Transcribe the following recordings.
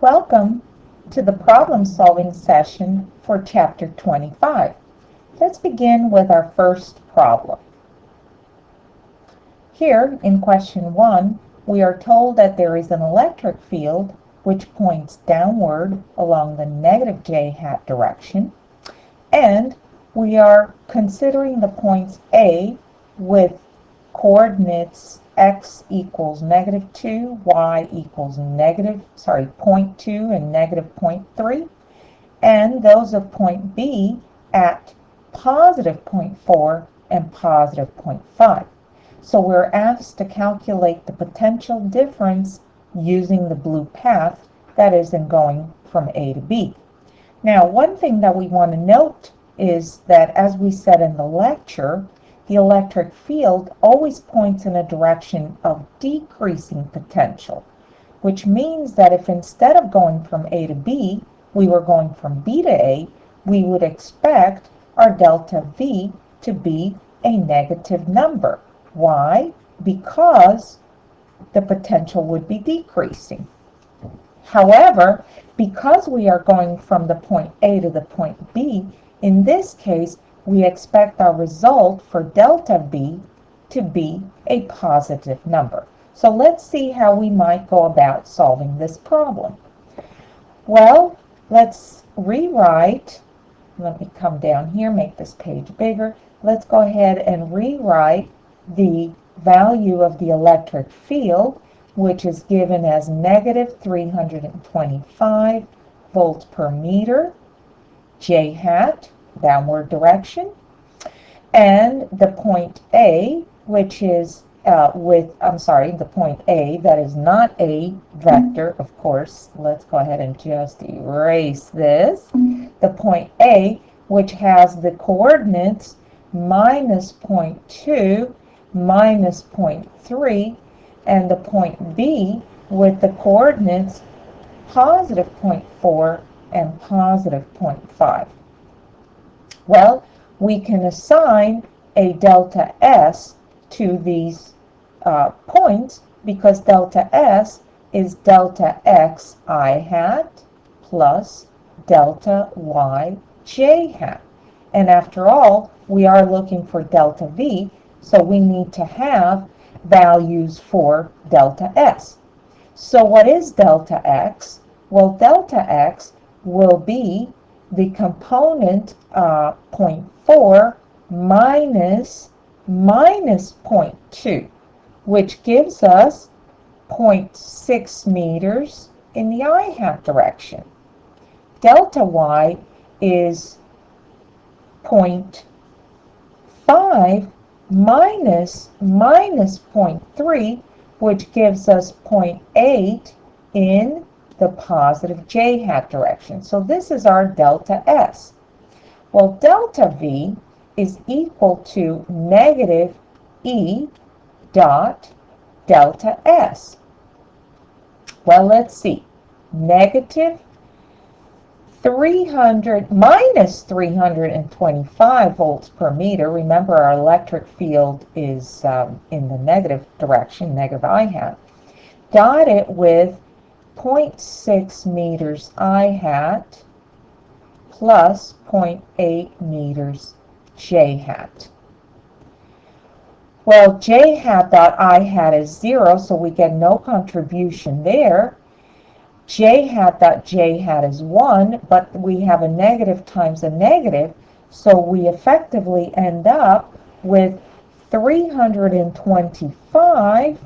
Welcome to the problem-solving session for Chapter 25. Let's begin with our first problem. Here, in question 1, we are told that there is an electric field which points downward along the negative j hat direction, and we are considering the points A with coordinates x equals -2, y equals -0.2 and -0.3, and those of point B at +0.4 and +0.5. So we're asked to calculate the potential difference using the blue path, that is in going from A to B. Now, one thing that we want to note is that, as we said in the lecture, the electric field always points in a direction of decreasing potential, which means that if instead of going from A to B, we were going from B to A, we would expect our delta V to be a negative number. Why? Because the potential would be decreasing. However, because we are going from the point A to the point B, in this case, we expect our result for delta V to be a positive number. So let's see how we might go about solving this problem. Well, let's rewrite. Let me come down here, make this page bigger. Let's go ahead and rewrite the value of the electric field, which is given as -325 volts per meter, j hat, downward direction, and the point A, which is the point A, that is not a vector, of course. Let's go ahead and just erase this. The point A, which has the coordinates -0.2, -0.3, and the point B with the coordinates +0.4 and +0.5. Well, we can assign a delta S to these points because delta S is delta X I hat plus delta Y j hat. And after all, we are looking for delta V, so we need to have values for delta S. So what is delta X? Well, delta X will be the component 0.4 minus 0.2, which gives us 0.6 meters in the I hat direction. Delta Y is 0.5 minus 0.3, which gives us 0.8 in the positive j hat direction. So this is our delta S. Well, delta V is equal to negative E dot delta S. Well, let's see. Negative minus 325 volts per meter. Remember, our electric field is in the negative direction, negative I hat. Dot it with 0.6 meters I hat plus 0.8 meters j hat. Well, j hat dot I hat is 0, so we get no contribution there. J hat dot j hat is 1, but we have a negative times a negative, so we effectively end up with 325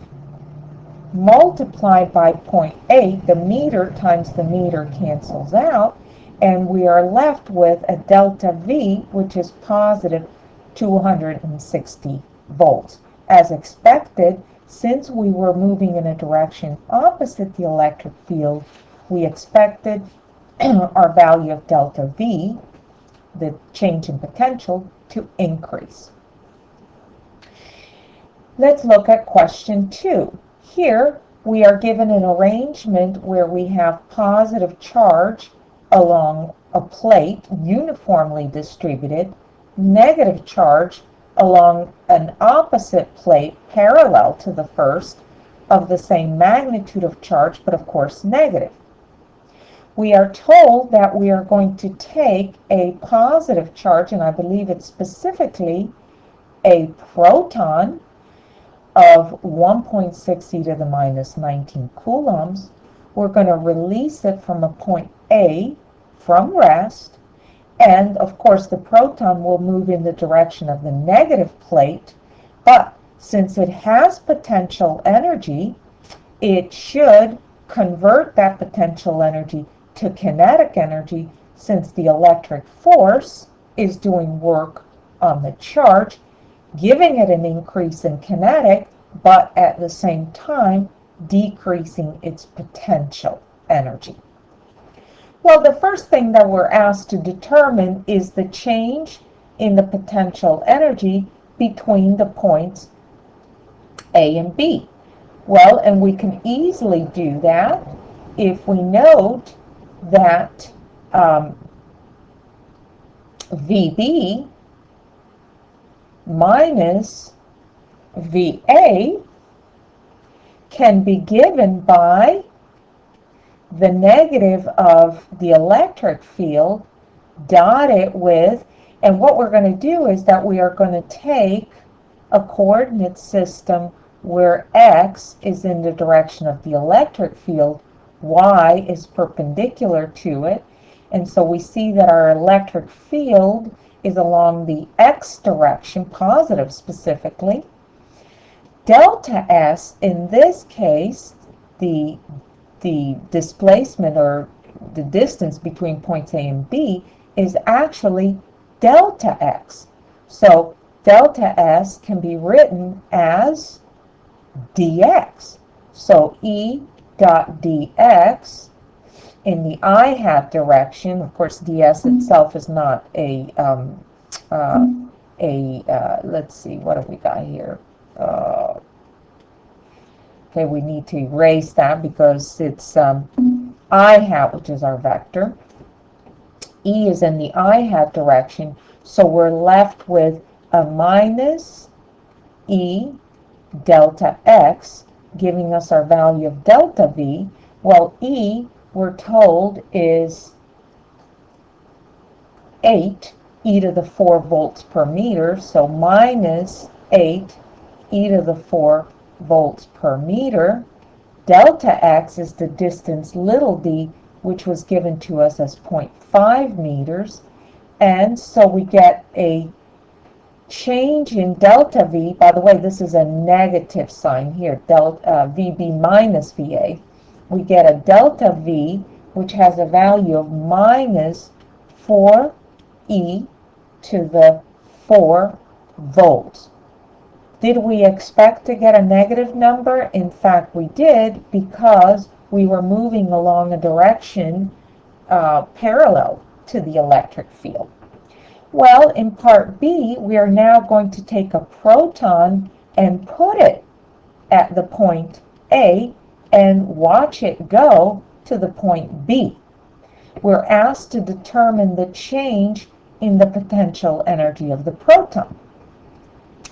multiplied by 0.8, the meter times the meter cancels out, and we are left with a delta V, which is positive 260 volts. As expected, since we were moving in a direction opposite the electric field, we expected our value of delta V, the change in potential, to increase. Let's look at question 2. Here, we are given an arrangement where we have positive charge along a plate uniformly distributed, negative charge along an opposite plate parallel to the first of the same magnitude of charge, but of course negative. we are told that we are going to take a positive charge, and I believe it's specifically a proton of 1.6 e to the minus 19 coulombs. We're going to release it from a point A from rest, and of course the proton will move in the direction of the negative plate, but since it has potential energy, it should convert that potential energy to kinetic energy, since the electric force is doing work on the charge, giving it an increase in kinetic, but at the same time decreasing its potential energy. Well, the first thing that we're asked to determine is the change in the potential energy between the points A and B. Well, and we can easily do that if we note that VB minus VA can be given by the negative of the electric field dotted with, and what we're going to do is that we are going to take a coordinate system where X is in the direction of the electric field, Y is perpendicular to it, and so we see that our electric field is along the X direction, positive specifically. Delta S, in this case, the displacement or the distance between points A and B is actually delta X. So delta S can be written as dx. So E dot dx in the I hat direction, of course ds itself is not let's see, what have we got here? Okay, we need to erase that because it's I hat, which is our vector. E is in the I hat direction, so we're left with a minus E delta X, giving us our value of delta V. Well, E, we're told, is 8 e to the 4 volts per meter, so minus 8 e to the 4 volts per meter. Delta X is the distance little d, which was given to us as 0.5 meters, and so we get a change in delta V. By the way, this is a negative sign here, delta VB minus VA. We get a delta V, which has a value of minus 4 e to the 4 volts. Did we expect to get a negative number? In fact, we did, because we were moving along a direction parallel to the electric field. Well, in part B, we are now going to take a proton and put it at the point A and watch it go to the point B. We're asked to determine the change in the potential energy of the proton.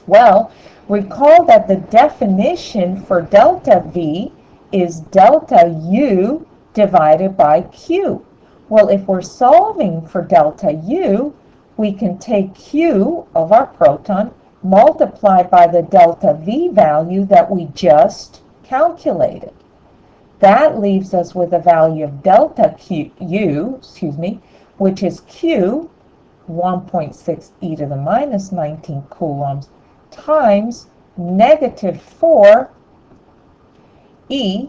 Well, recall that the definition for delta V is delta U divided by Q. Well, if we're solving for delta U, we can take Q of our proton, multiply by the delta V value that we just calculated. That leaves us with a value of delta U, which is Q, 1.6 e to the minus 19 coulombs, times negative 4 e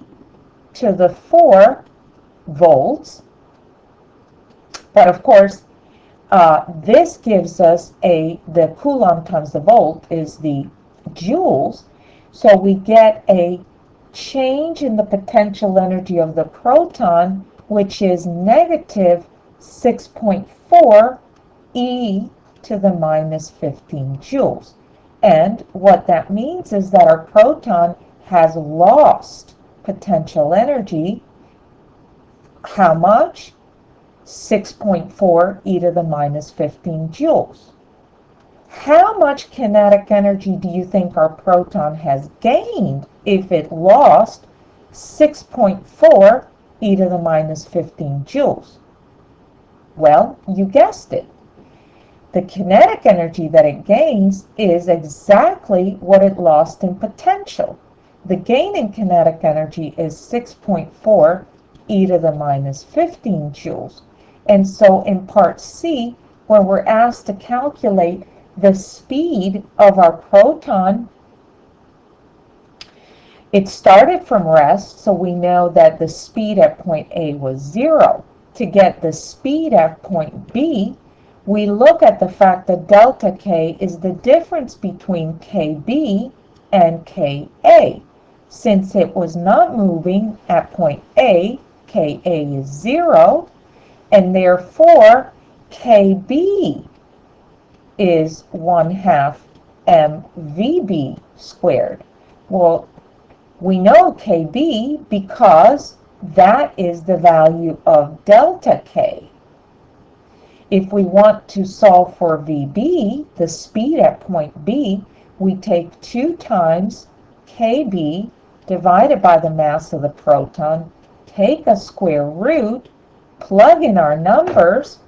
to the 4 volts. But of course, this gives us the coulomb times the volt is the joules. So we get a change in the potential energy of the proton, which is negative 6.4 e to the minus 15 joules. And what that means is that our proton has lost potential energy. How much? 6.4 e to the minus 15 joules. How much kinetic energy do you think our proton has gained if it lost 6.4 e to the minus 15 joules? Well, you guessed it. The kinetic energy that it gains is exactly what it lost in potential. The gain in kinetic energy is 6.4 e to the minus 15 joules. And so in part C, when we're asked to calculate the speed of our proton, it started from rest, so we know that the speed at point A was 0. To get the speed at point B, we look at the fact that delta K is the difference between KB and KA. Since it was not moving at point A, KA is 0, and therefore KB is 1/2 mvb squared. Well, we know KB because that is the value of delta K. If we want to solve for VB, the speed at point B, we take 2 times KB divided by the mass of the proton, take a square root, plug in our numbers,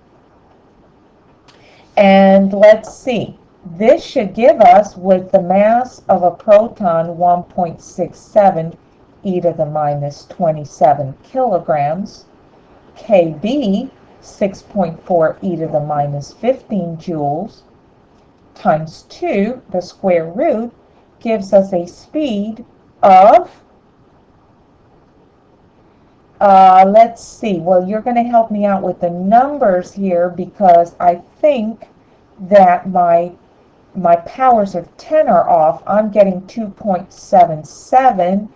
and let's see. This should give us, with the mass of a proton, 1.67 e to the minus 27 kilograms. KB, 6.4 e to the minus 15 joules, times 2, the square root, gives us a speed of, let's see, well, you're going to help me out with the numbers here because I think that my powers of 10 are off. I'm getting 2.77,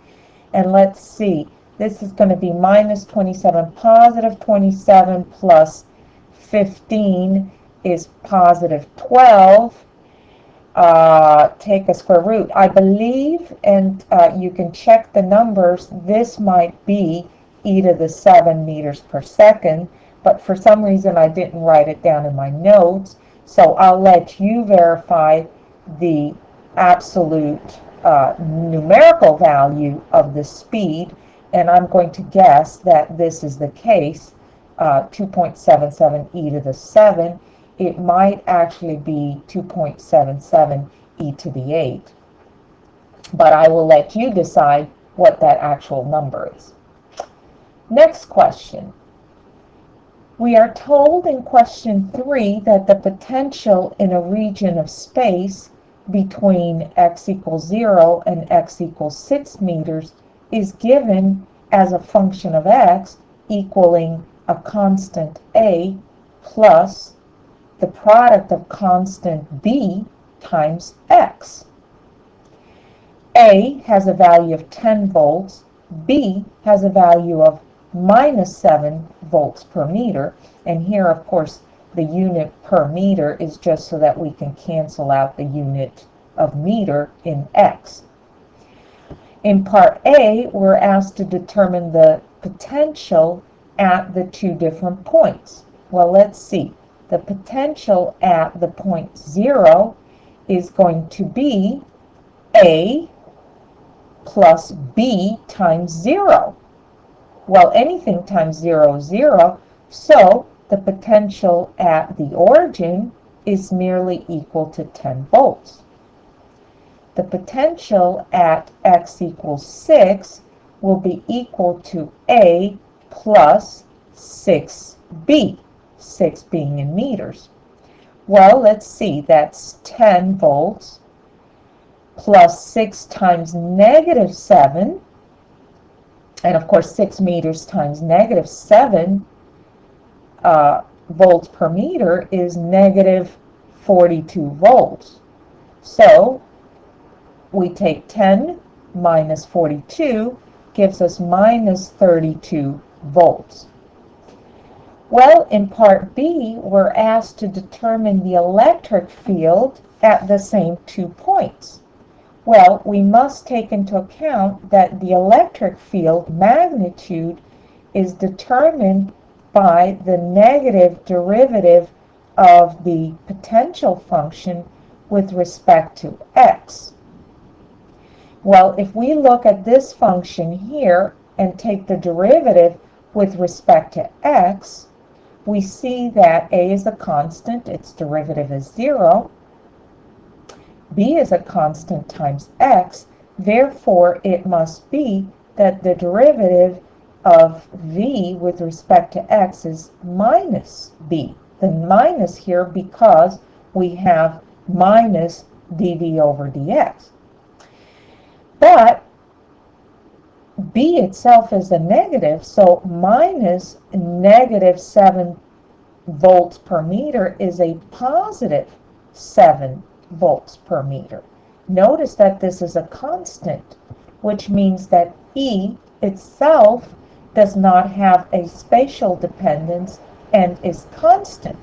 and let's see, this is going to be minus 27, positive 27 plus 15 is positive 12. Take a square root. I believe, and you can check the numbers, this might be e to the 7 meters per second, but for some reason I didn't write it down in my notes. So I'll let you verify the absolute numerical value of the speed, and I'm going to guess that this is the case, 2.77 e to the 7. It might actually be 2.77 e to the 8, but I will let you decide what that actual number is. Next question. We are told in question 3 that the potential in a region of space between x equals 0 and x equals 6 meters is given as a function of x equaling a constant a plus the product of constant b times x. A has a value of 10 volts, B has a value of minus 7 volts per meter, and here of course the unit per meter is just so that we can cancel out the unit of meter in x. In part A, we're asked to determine the potential at the 2 different points. Well, let's see. The potential at the point 0 is going to be A plus B times 0. Well, anything times 0 is 0, so the potential at the origin is merely equal to 10 volts. The potential at x equals 6 will be equal to A plus 6B, 6 being in meters. Well, let's see, that's 10 volts plus 6 times negative 7, and of course 6 meters times negative 7 volts per meter is negative 42 volts. So we take 10 minus 42 gives us minus 32 volts. Well, in part B, we're asked to determine the electric field at the same 2 points. Well, we must take into account that the electric field magnitude is determined by the negative derivative of the potential function with respect to x. Well, if we look at this function here and take the derivative, with respect to x, we see that a is a constant, its derivative is 0. B is a constant times x, therefore it must be that the derivative of v with respect to x is minus b. The minus here because we have minus dv over dx. But b itself is a negative, so minus negative 7 volts per meter is a positive 7 volts per meter. Notice that this is a constant, which means that E itself does not have a spatial dependence and is constant.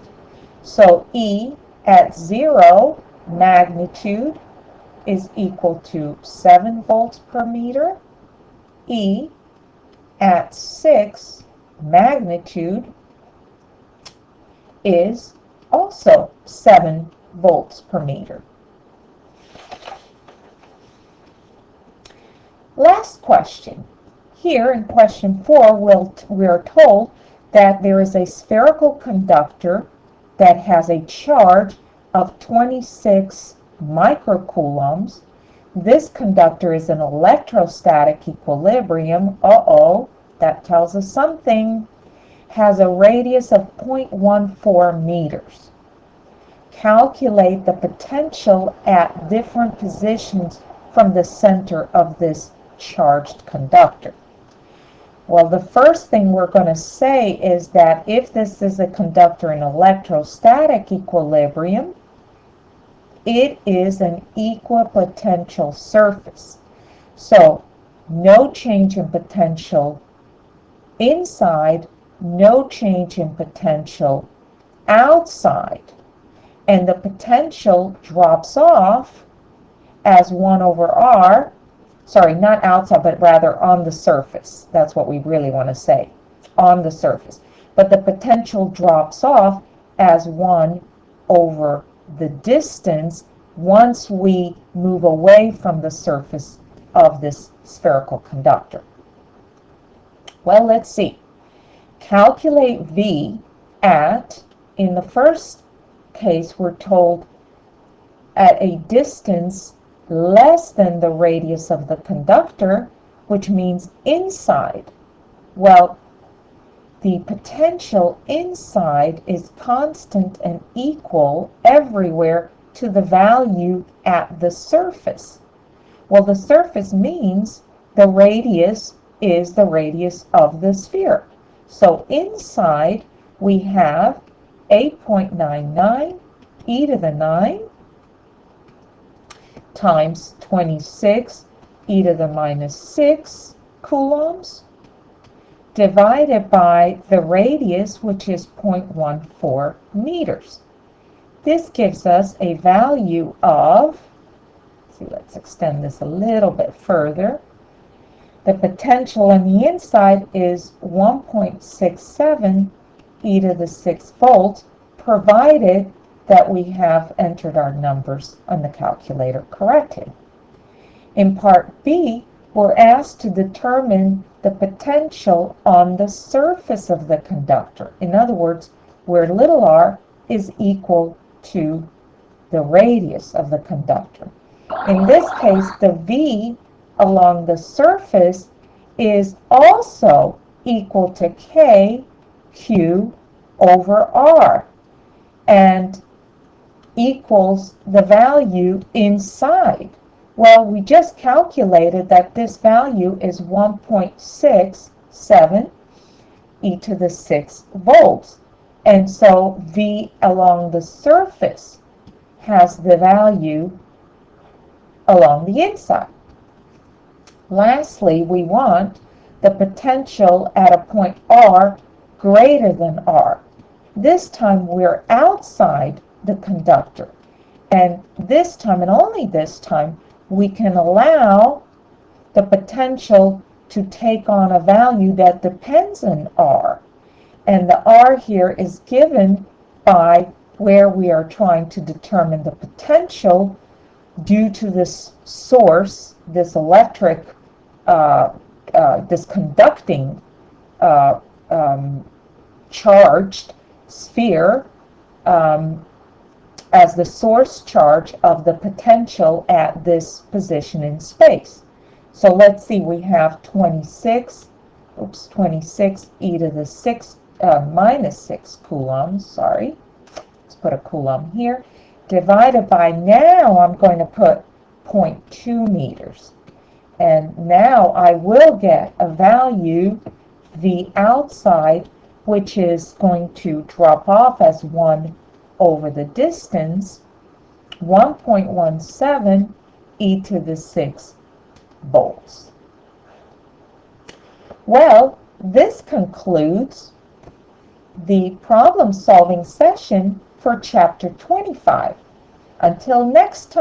So E at 0 magnitude is equal to 7 volts per meter. E at 6 magnitude is also 7 volts per meter. Last question. Here in question 4, we are told that there is a spherical conductor that has a charge of 26 microcoulombs. This conductor is in electrostatic equilibrium. That tells us something. Has a radius of 0.14 meters. Calculate the potential at different positions from the center of this charged conductor. Well, the first thing we're going to say is that if this is a conductor in electrostatic equilibrium, it is an equipotential surface. So, no change in potential inside, no change in potential outside. And the potential drops off as 1 over r, sorry, not outside, but rather on the surface. That's what we really want to say, on the surface. But the potential drops off as 1 over the distance once we move away from the surface of this spherical conductor. Well, let's see. Calculate V at, in the first case, we're told at a distance less than the radius of the conductor, which means inside. Well, the potential inside is constant and equal everywhere to the value at the surface. Well, the surface means the radius is the radius of the sphere. So inside we have 8.99 e to the 9 times 26 e to the minus 6 coulombs divided by the radius, which is 0.14 meters. This gives us a value of, let's extend this a little bit further. The potential on the inside is 1.67 e to the 6 volts, provided that we have entered our numbers on the calculator correctly. In part B, we're asked to determine the potential on the surface of the conductor. In other words, where little r is equal to the radius of the conductor. In this case, the V along the surface is also equal to K Q over R and equals the value inside. Well, we just calculated that this value is 1.67 e to the 6 volts. And so V along the surface has the value along the inside. Lastly, we want the potential at a point R greater than R. This time we're outside the conductor. And this time, and only this time, we can allow the potential to take on a value that depends on R. And the R here is given by where we are trying to determine the potential due to this source, this electric, this conducting charged sphere as the source charge of the potential at this position in space. So let's see, we have 26 e to the 6 minus 6 coulombs, sorry. Let's put a coulomb here. Divided by, now I'm going to put 0.2 meters. And now I will get a value, the outside, which is going to drop off as 1 over the distance, 1.17 e to the 6 volts. Well, this concludes the problem-solving session for Chapter 25. Until next time.